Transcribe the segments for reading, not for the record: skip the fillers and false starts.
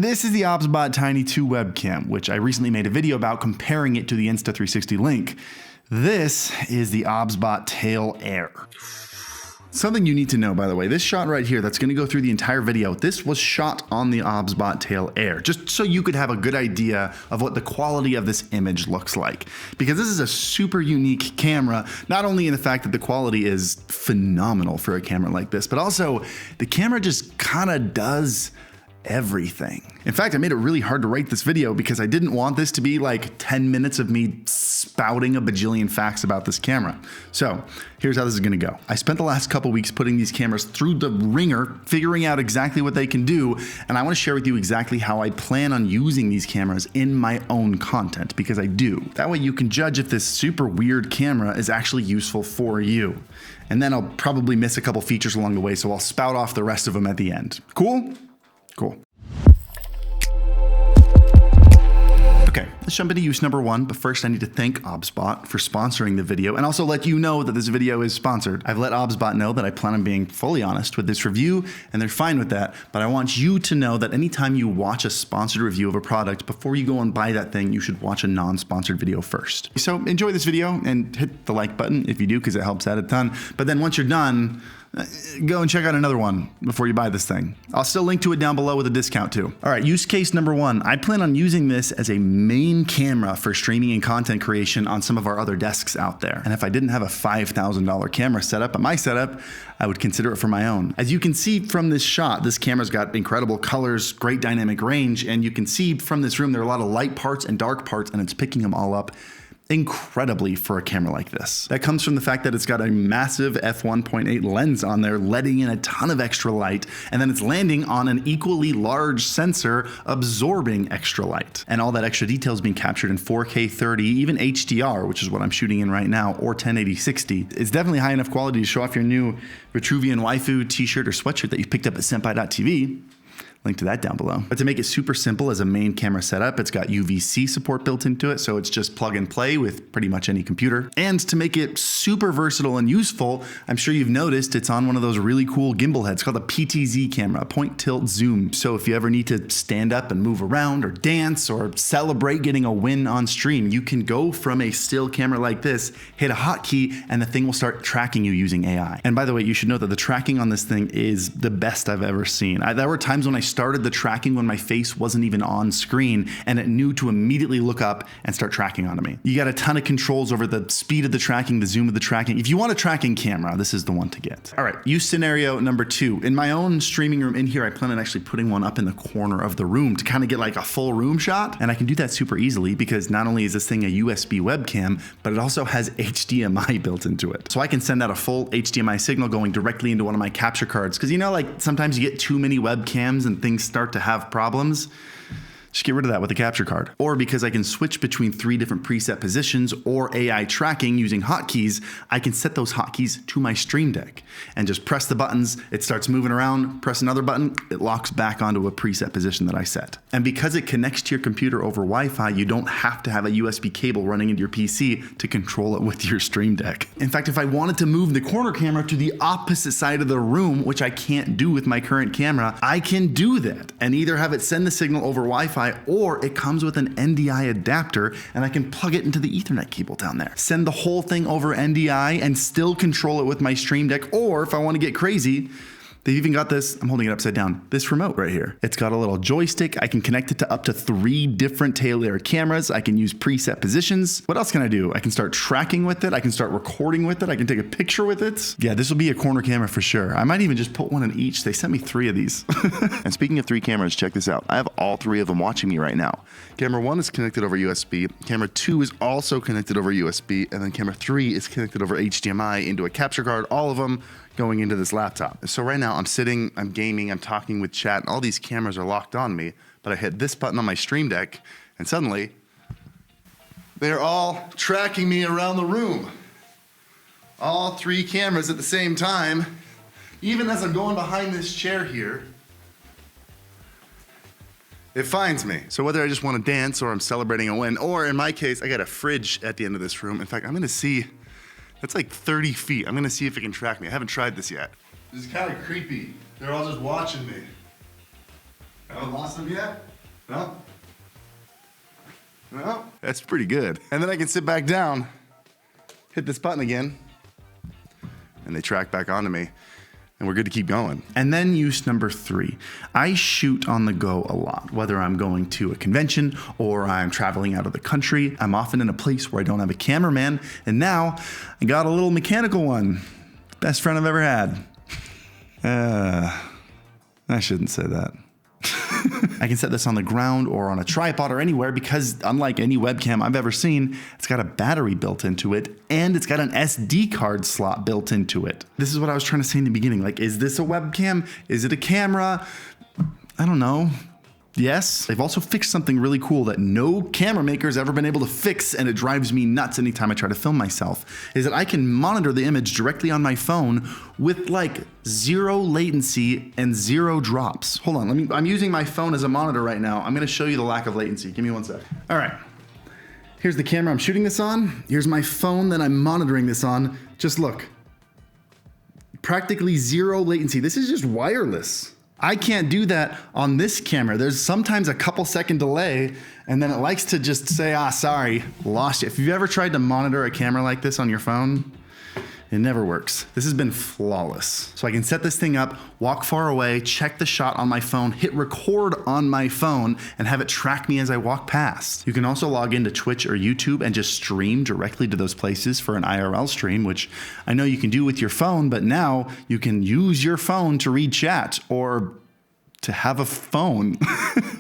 This is the OBSBOT Tiny 2 webcam, which I recently made a video about comparing it to the Insta360 Link. This is the OBSBOT Tail Air. Something you need to know, by the way, this shot right here that's going to go through the entire video, this was shot on the OBSBOT Tail Air, just so you could have a good idea of what the quality of this image looks like. Because this is a super unique camera, not only in the fact that the quality is phenomenal for a camera like this, but also the camera just kind of does everything. In fact, I made it really hard to write this video because I didn't want this to be like 10 minutes of me spouting a bajillion facts about this camera. So here's how this is gonna go. I spent the last couple weeks putting these cameras through the ringer, figuring out exactly what they can do, and I wanna share with you exactly how I plan on using these cameras in my own content, because I do. That way you can judge if this super weird camera is actually useful for you. And then I'll probably miss a couple features along the way, so I'll spout off the rest of them at the end. Cool? Cool. Okay, let's jump into use number one, but first I need to thank OBSBOT for sponsoring the video and also let you know that this video is sponsored. I've let OBSBOT know that I plan on being fully honest with this review, and they're fine with that, but I want you to know that anytime you watch a sponsored review of a product, before you go and buy that thing, you should watch a non-sponsored video first. So enjoy this video and hit the like button if you do, because it helps out a ton, but then once you're done, go and check out another one before you buy this thing. I'll still link to it down below with a discount too. All right, use case number one. I plan on using this as a main camera for streaming and content creation on some of our other desks out there. And if I didn't have a $5,000 camera setup at my setup, I would consider it for my own. As you can see from this shot, this camera's got incredible colors, great dynamic range, and you can see from this room there are a lot of light parts and dark parts, and it's picking them all up incredibly for a camera like this. That comes from the fact that it's got a massive f1.8 lens on there, letting in a ton of extra light, and then it's landing on an equally large sensor absorbing extra light. And all that extra detail is being captured in 4K 30, even HDR, which is what I'm shooting in right now, or 1080-60. It's definitely high enough quality to show off your new Vitruvian waifu t-shirt or sweatshirt that you picked up at senpai.tv. Link to that down below. But to make it super simple as a main camera setup, it's got UVC support built into it, so it's just plug and play with pretty much any computer. And to make it super versatile and useful, I'm sure you've noticed it's on one of those really cool gimbal heads called a PTZ camera, point tilt zoom. So if you ever need to stand up and move around or dance or celebrate getting a win on stream, you can go from a still camera like this, hit a hotkey, and the thing will start tracking you using AI. And by the way, you should know that the tracking on this thing is the best I've ever seen. There were times when I started the tracking when my face wasn't even on screen, and it knew to immediately look up and start tracking onto me. You got a ton of controls over the speed of the tracking, the zoom of the tracking. If you want a tracking camera, this is the one to get. All right, use scenario number two. In my own streaming room in here, I plan on actually putting one up in the corner of the room to kind of get like a full room shot. And I can do that super easily because not only is this thing a USB webcam, but it also has HDMI built into it. So I can send out a full HDMI signal going directly into one of my capture cards. Because you know, like sometimes you get too many webcams and things start to have problems. Just get rid of that with a capture card. Or because I can switch between 3 different preset positions or AI tracking using hotkeys, I can set those hotkeys to my Stream Deck and just press the buttons, it starts moving around, press another button, it locks back onto a preset position that I set. And because it connects to your computer over Wi-Fi, you don't have to have a USB cable running into your PC to control it with your Stream Deck. In fact, if I wanted to move the corner camera to the opposite side of the room, which I can't do with my current camera, I can do that and either have it send the signal over Wi-Fi, or it comes with an NDI adapter and I can plug it into the Ethernet cable down there. Send the whole thing over NDI and still control it with my Stream Deck, or if I want to get crazy, they've even got this, I'm holding it upside down, this remote right here. It's got a little joystick. I can connect it to up to 3 different Tail Air cameras. I can use preset positions. What else can I do? I can start tracking with it. I can start recording with it. I can take a picture with it. Yeah, this will be a corner camera for sure. I might even just put one in each. They sent me 3 of these. And speaking of 3 cameras, check this out. I have all 3 of them watching me right now. Camera 1 is connected over USB. Camera 2 is also connected over USB. And then camera 3 is connected over HDMI into a capture card. All of them going into this laptop. So right now I'm sitting, I'm gaming, I'm talking with chat, and all these cameras are locked on me, but I hit this button on my Stream Deck and suddenly they're all tracking me around the room. All 3 cameras at the same time. Even as I'm going behind this chair here, it finds me. So whether I just want to dance or I'm celebrating a win, or in my case, I got a fridge at the end of this room. In fact, I'm gonna see, that's like 30 feet. I'm gonna see if it can track me. I haven't tried this yet. This is kind of creepy. They're all just watching me. Haven't lost them yet? Well, that's pretty good. And then I can sit back down, hit this button again, and they track back onto me. And we're good to keep going. And then use number 3. I shoot on the go a lot, whether I'm going to a convention or I'm traveling out of the country. I'm often in a place where I don't have a cameraman. And now I got a little mechanical one. Best friend I've ever had. I shouldn't say that. I can set this on the ground or on a tripod or anywhere because unlike any webcam I've ever seen, it's got a battery built into it and it's got an SD card slot built into it. This is what I was trying to say in the beginning. Like, is this a webcam? Is it a camera? I don't know. Yes. They've also fixed something really cool that no camera maker's ever been able to fix, and it drives me nuts anytime I try to film myself, is that I can monitor the image directly on my phone with like 0 latency and 0 drops. Hold on, I'm using my phone as a monitor right now. I'm gonna show you the lack of latency. Give me 1 sec. All right, here's the camera I'm shooting this on. Here's my phone that I'm monitoring this on. Just look, practically 0 latency. This is just wireless. I can't do that on this camera. There's sometimes a couple second delay and then it likes to just say, sorry, lost you. If you've ever tried to monitor a camera like this on your phone, it never works. This has been flawless. So I can set this thing up, walk far away, check the shot on my phone, hit record on my phone, and have it track me as I walk past. You can also log into Twitch or YouTube and just stream directly to those places for an IRL stream, which I know you can do with your phone, but now you can use your phone to read chat or to have a phone.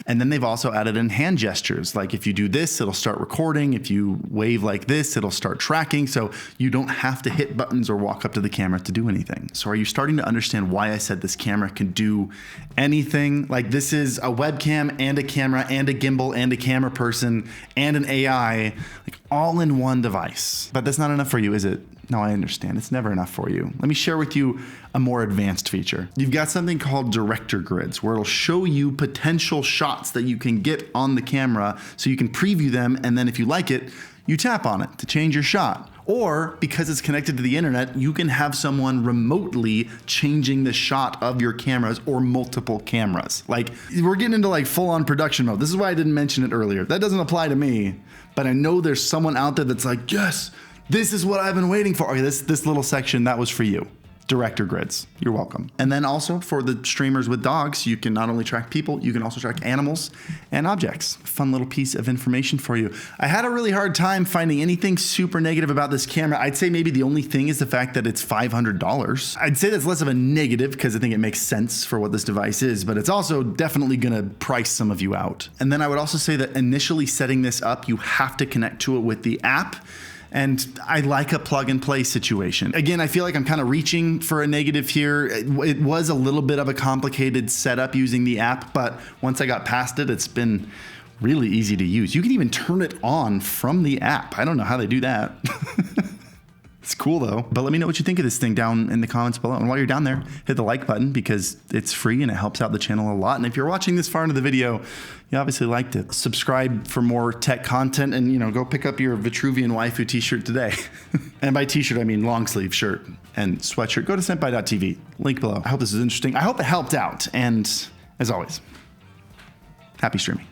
And then they've also added in hand gestures. Like if you do this, it'll start recording. If you wave like this, it'll start tracking. So you don't have to hit buttons or walk up to the camera to do anything. So are you starting to understand why I said this camera can do anything? Like this is a webcam and a camera and a gimbal and a camera person and an AI, like all in one device. But that's not enough for you, is it? No, I understand. It's never enough for you. Let me share with you a more advanced feature. You've got something called director grids, where it'll show you potential shots that you can get on the camera so you can preview them, and then if you like it, you tap on it to change your shot. Or because it's connected to the internet, you can have someone remotely changing the shot of your cameras or multiple cameras. Like we're getting into like full-on production mode. This is why I didn't mention it earlier. That doesn't apply to me, but I know there's someone out there that's like, yes, this is what I've been waiting for. Okay, this little section, that was for you. Director grids, you're welcome. And then also for the streamers with dogs, you can not only track people, you can also track animals and objects. Fun little piece of information for you. I had a really hard time finding anything super negative about this camera. I'd say maybe the only thing is the fact that it's $500. I'd say that's less of a negative because I think it makes sense for what this device is, but it's also definitely gonna price some of you out. And then I would also say that initially setting this up, you have to connect to it with the app. And I like a plug and play situation. Again, I feel like I'm kind of reaching for a negative here. It was a little bit of a complicated setup using the app, but once I got past it, it's been really easy to use. You can even turn it on from the app. I don't know how they do that. It's cool though. But let me know what you think of this thing down in the comments below. And while you're down there, hit the like button because it's free and it helps out the channel a lot. And if you're watching this far into the video, you obviously liked it. Subscribe for more tech content and, you know, go pick up your Vitruvian waifu t-shirt today. And by t-shirt, I mean long sleeve shirt and sweatshirt. Go to senpai.tv, link below. I hope this is interesting. I hope it helped out. And as always, happy streaming.